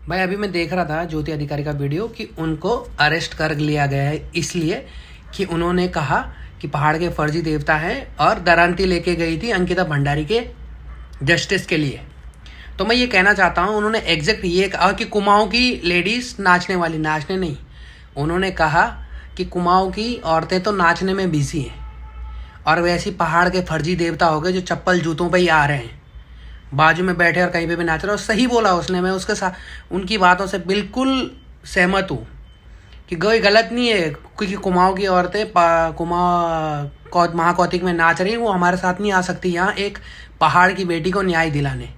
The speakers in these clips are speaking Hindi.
भाई अभी मैं देख रहा था ज्योति अधिकारी का वीडियो कि उनको अरेस्ट कर लिया गया है इसलिए कि उन्होंने कहा कि पहाड़ के फर्जी देवता हैं और दरांती लेके गई थी अंकिता भंडारी के जस्टिस के लिए। तो मैं ये कहना चाहता हूँ, उन्होंने एग्जैक्ट ये कहा कि कुमाऊँ की लेडीज़ नाचने वाली, नाचने नहीं, उन्होंने कहा कि कुमाऊँ की औरतें तो नाचने में बिजी हैं और वैसे पहाड़ के फर्जी देवता हो गए जो चप्पल जूतों पे ही आ रहे हैं, बाजू में बैठे और कहीं पे भी नाच रहे। और सही बोला उसने, मैं उसके साथ उनकी बातों से बिल्कुल सहमत हूँ कि कोई गलत नहीं है, क्योंकि कुमाऊँ की औरतें महाकौतिक में नाच रही, वो हमारे साथ नहीं आ सकती यहाँ एक पहाड़ की बेटी को न्याय दिलाने।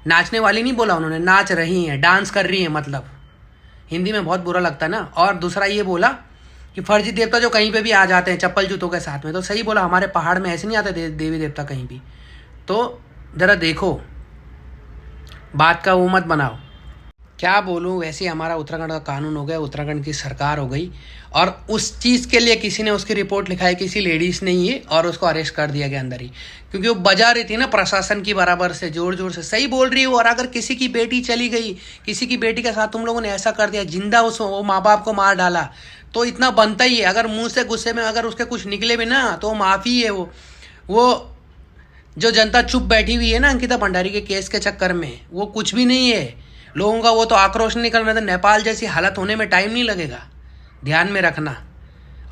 नाचने वाली नहीं बोला उन्होंने, नाच रही हैं, डांस कर रही हैं, मतलब हिंदी में बहुत बुरा लगता है ना। और दूसरा ये बोला कि फर्जी देवता जो कहीं पे भी आ जाते हैं चप्पल जूतों के साथ में, तो सही बोला, हमारे पहाड़ में ऐसे नहीं आते देवी देवता कहीं भी। तो ज़रा देखो, बात का वो मत बनाओ। क्या बोलूँ, वैसे ही हमारा उत्तराखंड का कानून हो गया, उत्तराखंड की सरकार हो गई और उस चीज़ के लिए किसी ने उसकी रिपोर्ट लिखाई, किसी लेडीज़ ने ये, और उसको अरेस्ट कर दिया गया अंदर ही, क्योंकि वो बजा रही थी ना प्रशासन की बराबर से, जोर जोर से। सही बोल रही हो। और अगर किसी की बेटी चली गई, किसी की बेटी के साथ तुम लोगों ने ऐसा कर दिया, जिंदा वो माँ बाप को मार डाला, तो इतना बनता ही है। अगर मुंह से गुस्से में अगर उसके कुछ निकले भी ना, तो माफ़ी है वो जो जनता चुप बैठी हुई है ना अंकिता भंडारी के केस के चक्कर में, वो कुछ भी नहीं है लोगों का। वो तो आक्रोश नहीं करना, तो नेपाल जैसी हालत होने में टाइम नहीं लगेगा, ध्यान में रखना।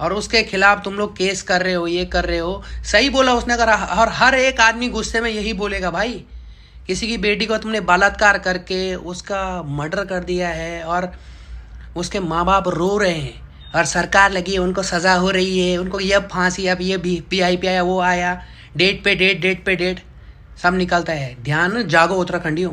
और उसके खिलाफ तुम लोग केस कर रहे हो, ये कर रहे हो। सही बोला उसने। अगर और हर एक आदमी गुस्से में यही बोलेगा, भाई किसी की बेटी को तुमने बलात्कार करके उसका मर्डर कर दिया है और उसके माँ बाप रो रहे हैं और सरकार लगी है, उनको सज़ा हो रही है, उनको ये फांसी, अब ये PI आया, वो आया, डेट पे डेट सब निकलता है। ध्यान, जागो उत्तराखंडियों।